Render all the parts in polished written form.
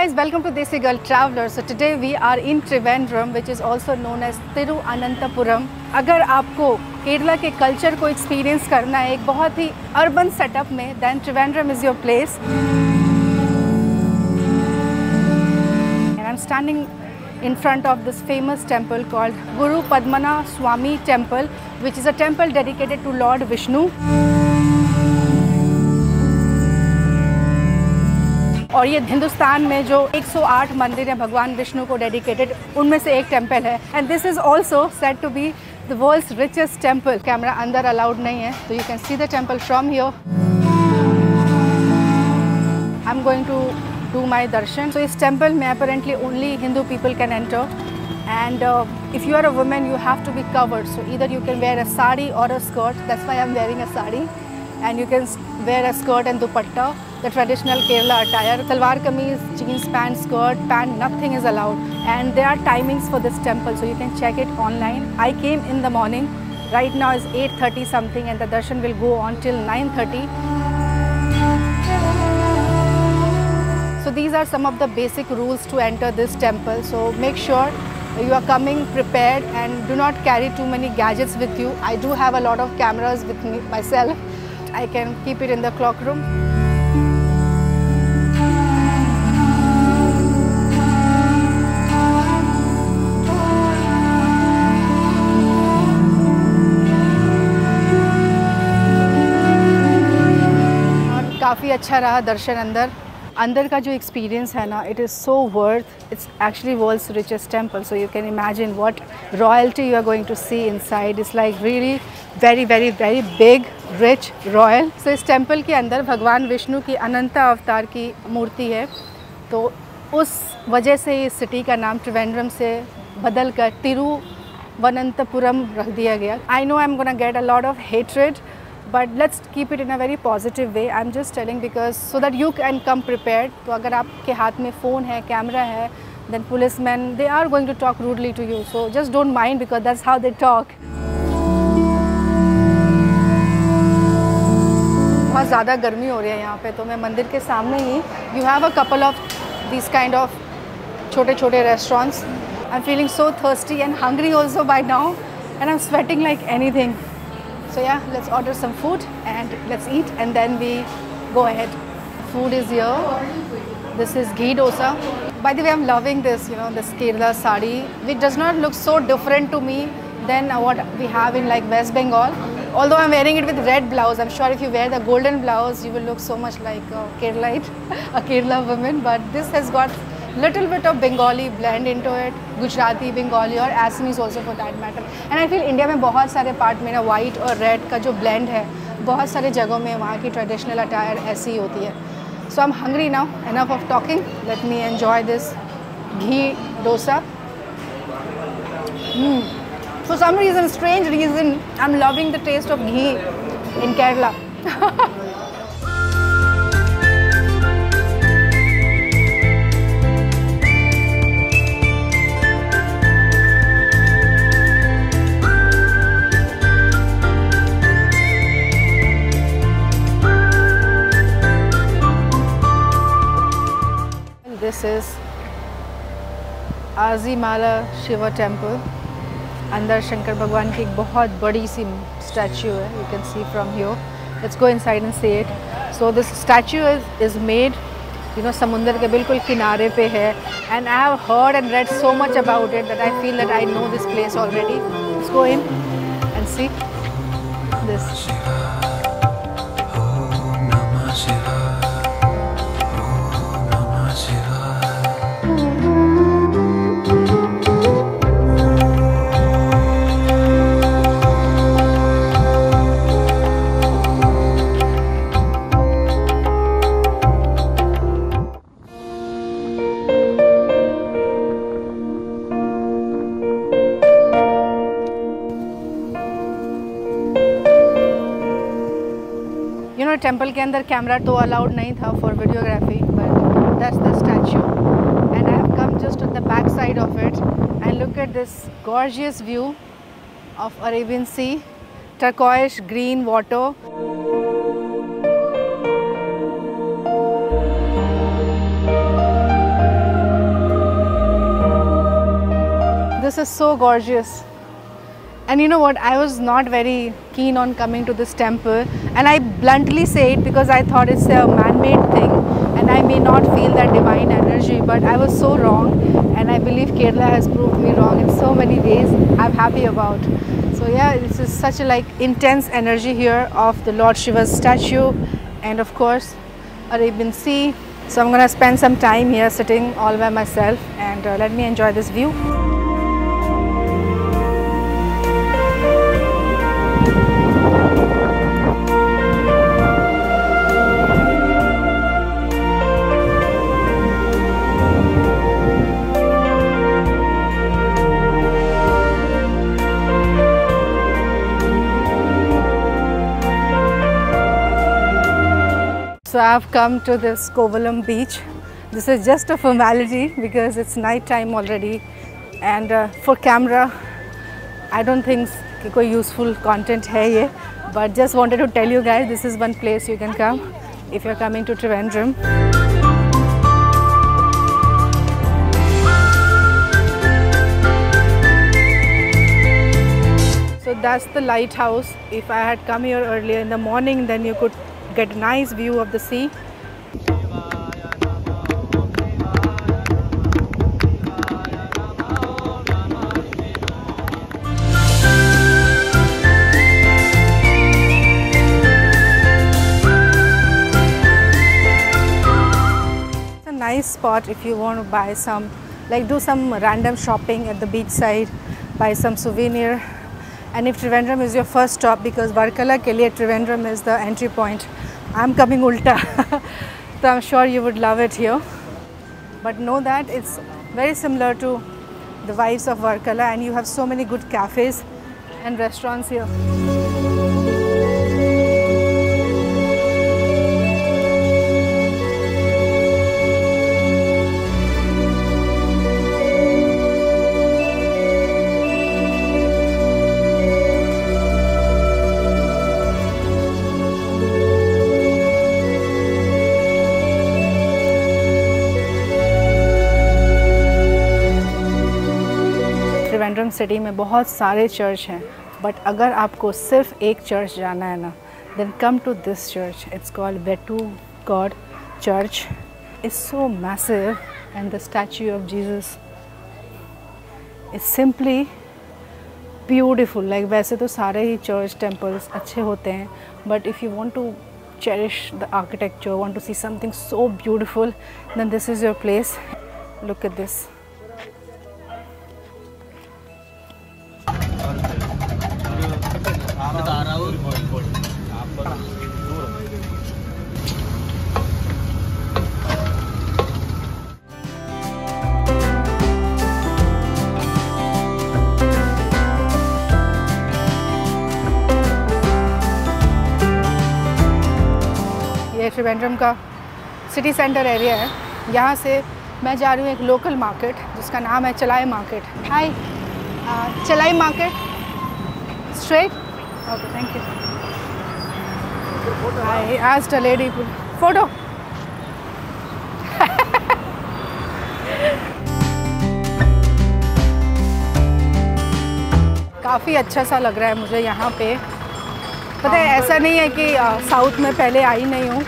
guys, welcome to Desi Girl Traveler. So today we are in Trivandrum, which is also known as Thiruvananthapuram. अगर आपको केरला के culture को experience करना है एक बहुत ही अर्बन सेटअप में, then Trivandrum is your place. And I'm standing in front of this famous temple called Guru Padmana Swami Temple, which is a temple dedicated to Lord Vishnu. और ये हिंदुस्तान में जो 108 मंदिर हैं भगवान विष्णु को डेडिकेटेड, उनमें से एक टेम्पल है. And this is also said to be the world's richest temple. Camera अंदर अलाउड नहीं है, तो you can see the temple from here. I am going to do my darshan. तो इस टेम्पल में apparently only Hindu people can enter. And if you are a woman, you have to be covered. So either you can wear a sari or a skirt. That's why I'm wearing a sari. And you can wear a skirt and dupatta, the traditional Kerala attire. Salwar kameez, jeans pant, skirt, pant, nothing is allowed. And there are timings for this temple, so you can check it online. I came in the morning. Right now is 8:30 something, and the darshan will go on till 9:30. So these are some of the basic rules to enter this temple. So make sure you are coming prepared and do not carry too many gadgets with you. I do have a lot of cameras with me myself. I can keep it in the cloak room. और काफ़ी अच्छा रहा दर्शन. अंदर का जो experience है ना, it is so worth. It's actually world's richest temple. So you can imagine what royalty you are going to see inside. It's like really very very very big, rich, royal. So इस temple के अंदर भगवान विष्णु की अनंत अवतार की मूर्ति है. तो उस वजह से इस सिटी का नाम त्रिवेंद्रम से बदल कर तिरुवनंतपुरम रख दिया गया. I know I am gonna get a lot of hatred, but let's keep it in a very positive way. I'm just telling because so that you can come prepared. तो अगर आपके हाथ में फ़ोन है, कैमरा है, then policemen, they are going to talk rudely to you. So just don't mind because that's how they talk. बहुत ज़्यादा गर्मी हो रही है यहाँ पे, तो मैं मंदिर के सामने ही you have a couple of these kind of छोटे छोटे restaurants. I'm feeling so thirsty and hungry also by now, and I'm sweating like anything. So yeah, let's order some food and let's eat, and then we go ahead. Food is here. This is ghee dosa. By the way, I'm loving this, you know, this Kerala sari, which does not look so different to me than what we have in like West Bengal. Although I'm wearing it with red blouse. I'm sure if you wear the golden blouse, you will look so much like a Keralite, a Kerala woman. But this has got little bit of Bengali blend into it, Gujarati, Bengali और Assamese also for that matter. And I feel India में बहुत सारे part में ना white और red का जो blend है, बहुत सारे जगहों में वहाँ की traditional attire ऐसी ही होती है. So I'm hungry now. Enough of talking. Let me enjoy this ghee dosa. For some reason, strange reason, I'm loving the taste of ghee in Kerala. This is Azimala Shiva Temple. अंदर शंकर भगवान की एक बहुत बड़ी सी statue है. You can see from here. Let's go inside and see it. So this statue is made, you know, समुंदर के बिल्कुल किनारे पे है. And I have heard and read so much about it that I feel that I know this place already. Let's go in and see this. Temple के अंदर camera तो allowed नहीं था for videography, but that's the statue and I have come just on the back side of it and look at this gorgeous view of Arabian Sea, turquoise green water. is so gorgeous. And you know what, I was not very keen on coming to this temple, and I bluntly say it because I thought it's a man-made thing and I may not feel that divine energy, but I was so wrong, and I believe Kerala has proved me wrong in so many ways I'm happy about. So yeah, this is such a like intense energy here of the Lord Shiva's statue, and of course Arabian Sea. So I'm gonna spend some time here sitting all by myself, and let me enjoy this view. So I've come to this Kovalam beach. This is just a formality because it's night time already, and for camera I don't think कि कोई useful content है ये, but just wanted to tell you guys this is one place you can come if you're coming to Trivandrum. So that's the lighthouse. If I had come here earlier in the morning, then you could get a nice view of the sea. It's a nice spot if you want to buy some, like do some random shopping at the beach side, buy some souvenir. And if Trivandrum is your first stop, because Varkala ke liye Trivandrum is the entry point, I'm coming ulta, so I'm sure you would love it here. But know that it's very similar to the vibes of Varkala, and you have so many good cafes and restaurants here. Trivandrum city में बहुत सारे church हैं, but अगर आपको सिर्फ एक church जाना है ना, then come to this church. It's called way to God church. It's so massive, and the statue of Jesus is simply beautiful. Like वैसे तो सारे ही चर्च टेम्पल्स अच्छे होते हैं, but if you want to cherish the architecture, want to see something so beautiful, then this is your place. Look at this. ये ट्रिवेंड्रम का city centre area है. यहाँ से मैं जा रही हूँ एक लोकल मार्केट जिसका नाम है चलाई मार्केट. हाय, चलाई market straight. Okay, thank you. I asked a lady for photo. काफ़ी अच्छा सा लग रहा है मुझे यहाँ पे. पता है, ऐसा नहीं है कि साउथ में पहले आई नहीं हूँ,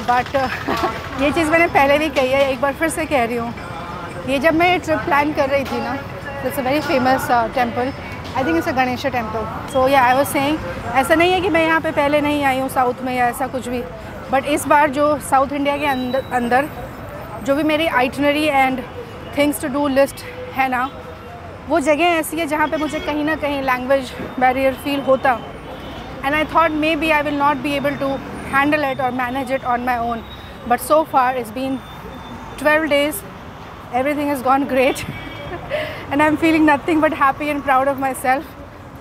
बट ये चीज़ मैंने पहले भी कही है, एक बार फिर से कह रही हूँ. ये जब मैं ट्रिप प्लान कर रही थी ना, it's a very famous temple. I think it's a Ganesh temple. So yeah I was saying, ऐसा नहीं है कि मैं यहाँ पे पहले नहीं आई हूँ साउथ में या ऐसा कुछ भी, बट इस बार जो साउथ इंडिया के अंदर जो भी मेरी itinerary and things to do list है ना, वो जगह ऐसी है जहाँ पे मुझे कहीं ना कहीं लैंग्वेज बैरियर फील होता. And I thought maybe I will not be able to handle it or manage it on my own. But so far it's been 12 days. Everything has gone great. And I'm feeling nothing but happy and proud of myself.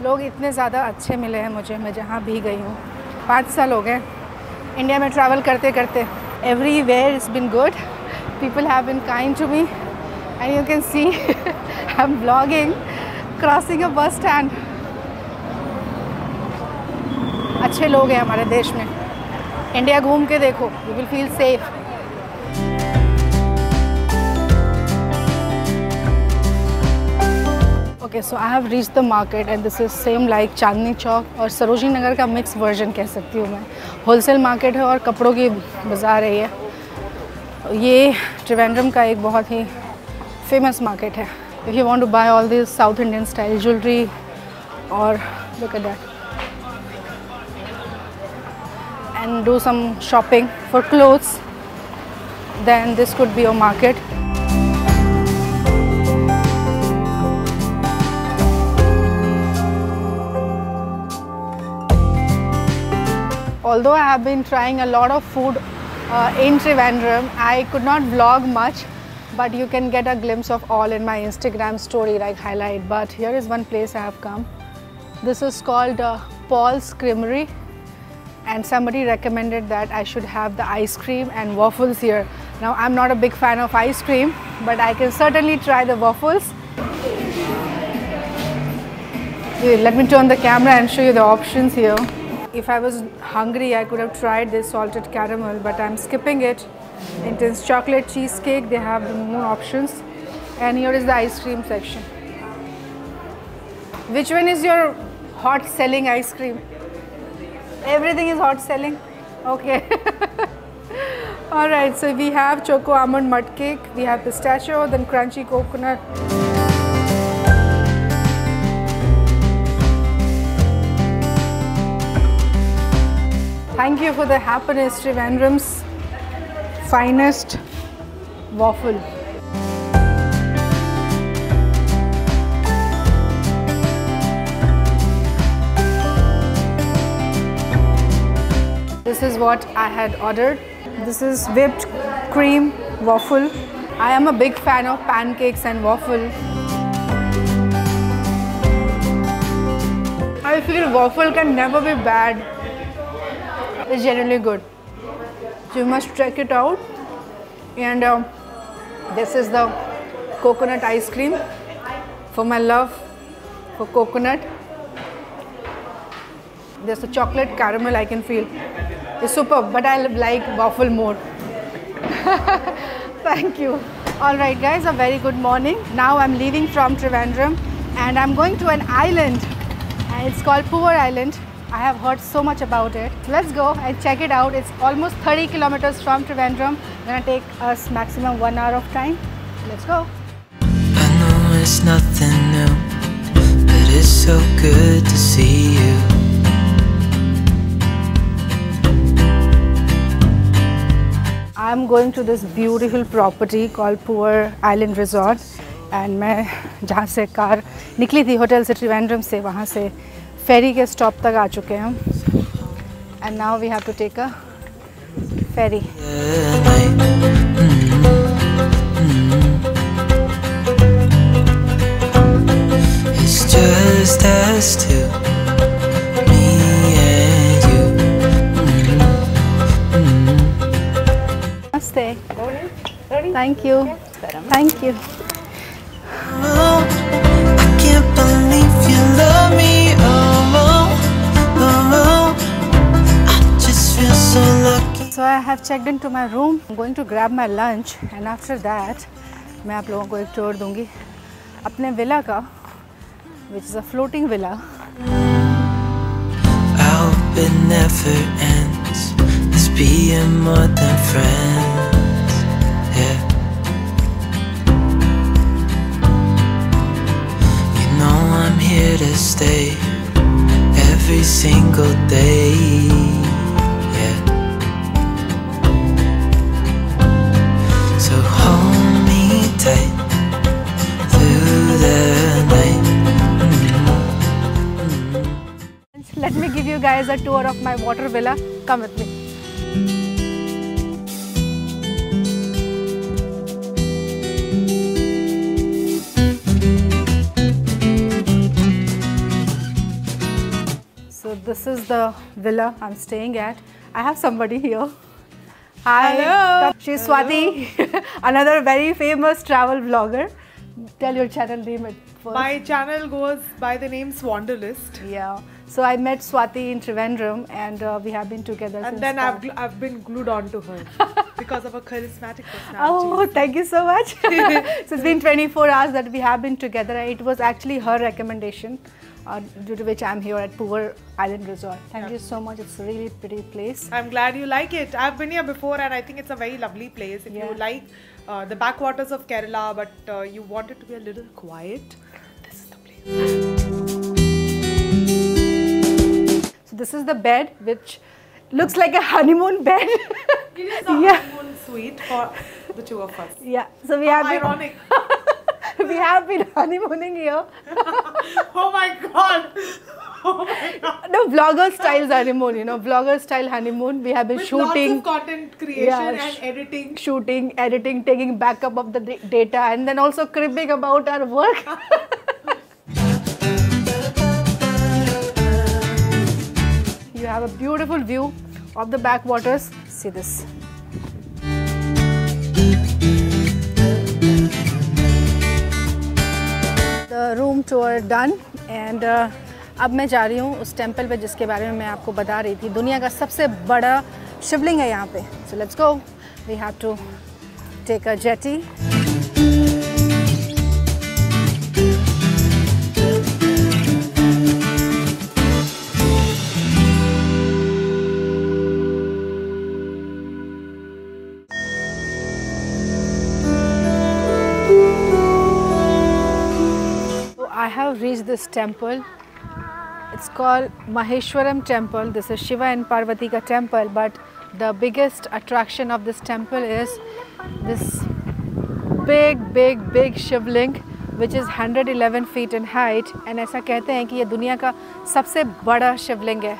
लोग इतने ज़्यादा अच्छे मिले हैं मुझे, मैं जहाँ भी गई हूँ. 5 साल हो गए इंडिया में ट्रैवल करते करते. Everywhere it's been good. People have been kind to me. And you can see I'm vlogging, crossing a bus stand. अच्छे लोग हैं हमारे देश में. इंडिया घूम के देखो, you will feel safe. Okay, so I have reached the market and this is same like Chandni Chowk और सरोजनी नगर का मिक्स वर्जन कह सकती हूँ मैं. होलसेल मार्केट है और कपड़ों की बाज़ार है ये. ये त्रिवेंद्रम का एक बहुत ही फेमस मार्केट है. If you want to buy all this South Indian style jewelry or look at that and do some shopping for clothes, then this could be your market. Although I have been trying a lot of food in Trivandrum, I could not vlog much, but you can get a glimpse of all in my Instagram story like highlight. But here is one place I have come. This is called Paul's Creamery, and somebody recommended that I should have the ice cream and waffles here. Now I'm not a big fan of ice cream, but I can certainly try the waffles. Let me turn the camera and show you the options here. If I was hungry, I could have tried this salted caramel, but I'm skipping it. Intense chocolate cheesecake, they have the more options. And here is the ice cream section. Which one is your hot selling ice cream? Everything is hot selling? Okay. Alright, so we have choco almond mud cake, we have pistachio, then crunchy coconut. Thank you for the happiness, Trivandrum's finest waffle. This is what I had ordered. This is whipped cream waffle. I am a big fan of pancakes and waffle. I feel waffle can never be bad. It's generally good. So you must check it out. And this is the coconut ice cream. For my love for coconut. There's a chocolate caramel I can feel. It's superb, but I like waffle more. Thank you. Alright guys, a very good morning. Now I'm leaving from Trivandrum and I'm going to an island. And it's called Poovar Island. I have heard so much about it. Let's go and check it out. It's almost 30 kilometers from Trivandrum. It's gonna take us maximum 1 hour of time. Let's go. I know it's nothing new, but it's so good to see you. I'm going to this beautiful property called Poovar Island Resort. And मैं जहाँ से car निकली थी hotel से Trivandrum से वहाँ से ferry के stop तक आ चुके हैं हम. And now we have to take a ferry. It's just us two, me and you. Namaste. Thank you. Thank you. I can't believe you love me. So I have checked into my room. I'm going to grab my lunch and after that मैं आप लोगों को एक tour दूंगी अपने villa का, which is a floating villa. I hope it never ends. Let's be more than friends. Yeah. You know I'm here to stay every single day. So hold me tight through the night. Let me give you guys a tour of my water villa. Come with me. So this is the villa I'm staying at. I have somebody here. Hi. Hello. She's Swati, another very famous travel vlogger. Tell your channel name at first. My channel goes by the name Swanderlist. Yeah. So I met Swati in Trivandrum and we have been together And since then then. I've been glued on to her. because of a charismatic personality. Oh, thank you so much. So it's been 24 hours that we have been together. It was actually her recommendation, due to which I'm here at Poover Island Resort. Thank you so much. It's a really pretty place. I'm glad you like it. I've been here before and I think it's a very lovely place. If you like the backwaters of Kerala but you want it to be a little quiet, this is the place. So this is the bed, which looks like a honeymoon bed. It is a honeymoon suite for the two of us. Yeah. So we have Ironic. we have been honeymooning here. Oh my god. Oh my god. No, vlogger style honeymoon, vlogger style honeymoon. We have been With shooting. lots of content creation and editing. Shooting, editing, taking backup of the data, and then also cribbing about our work. You have a beautiful view of the backwaters. See this. The room tour done, and अब मैं जा रही हूँ उस temple पे जिसके बारे में मैं आपको बता रही थी. दुनिया का सबसे बड़ा शिवलिंग है यहाँ पे. So let's go. We have to take a jetty. I have reached this temple. It's called Maheshwaram temple. This is Shiva and Parvati ka temple, but the biggest attraction of this temple is this big Shivling which is 111 feet in height, and ऐसा कहते हैं कि ये दुनिया का सबसे बड़ा शिवलिंग है.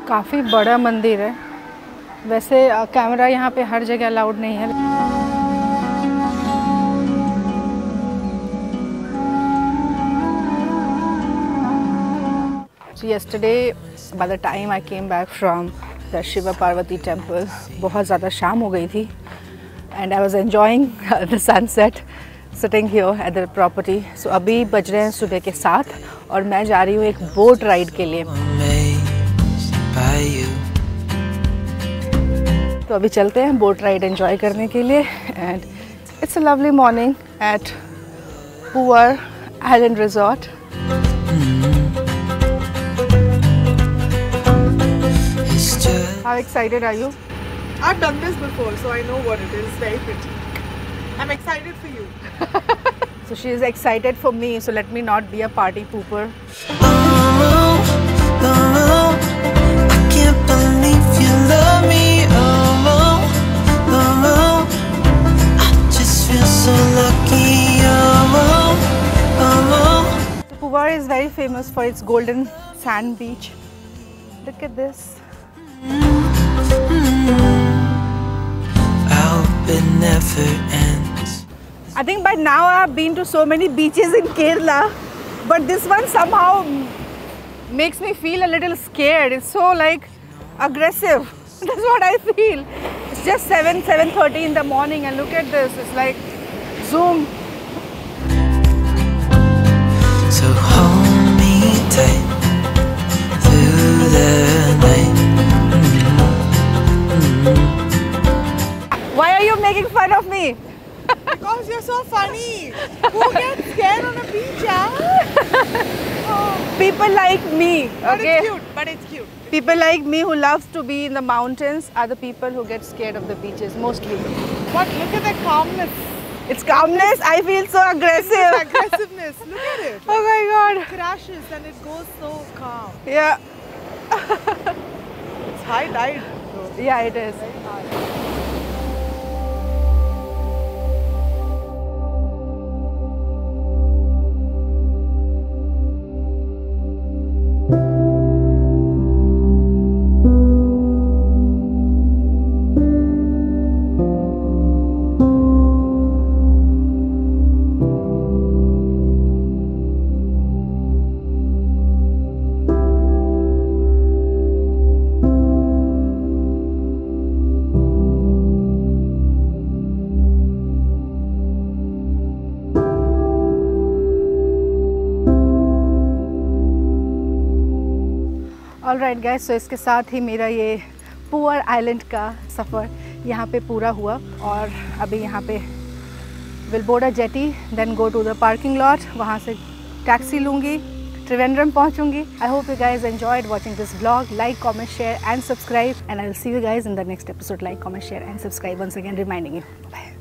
काफ़ी बड़ा मंदिर है. वैसे कैमरा यहाँ पे हर जगह अलाउड नहीं है. So yesterday, by the time I came back from the Shiva Parvati temple, बहुत ज़्यादा शाम हो गई थी, and I was enjoying the sunset sitting here at the property. So अभी बज रहे हैं सुबह के 7 और मैं जा रही हूँ एक बोट राइड के लिए. तो अभी चलते हैं बोट राइड एंजॉय करने के लिए. And it's a lovely morning at Poovar island resort. How excited are you? I've done this before, so I know what it is. Very pretty. I'm excited for you. So she is excited for me, so let me not be a party pooper. Poover is very famous for its golden sand beach. Look at this. It never ends. I think by now I have been to so many beaches in Kerala, but this one somehow makes me feel a little scared. It's so like aggressive. That's what I feel. It's just 7:30 in the morning and look at this. It's like zoom. So hold me tight through the night. Why are you making fun of me? Because you're so funny. Who gets scared on a beach, yeah? People like me, okay? But it's cute. People like me who loves to be in the mountains are the people who get scared of the beaches, mostly. But look at the calmness. It's calmness, I feel so aggressive. It's aggressiveness. Look at it. Oh my god. It crashes and it goes so calm. Yeah. It's high tide, though. Yeah, it is. Alright guys, so इसके साथ ही मेरा ये poor island का सफ़र यहाँ पे पूरा हुआ और अभी यहाँ पे will board a jetty, then go to the parking lot, वहाँ से टैक्सी लूँगी, Trivandrum पहुँचूँगी. I hope you guys enjoyed watching this vlog. Like, comment, share and subscribe, and I will see you guys in the next episode. Like, comment, share and subscribe, once again reminding you. Bye.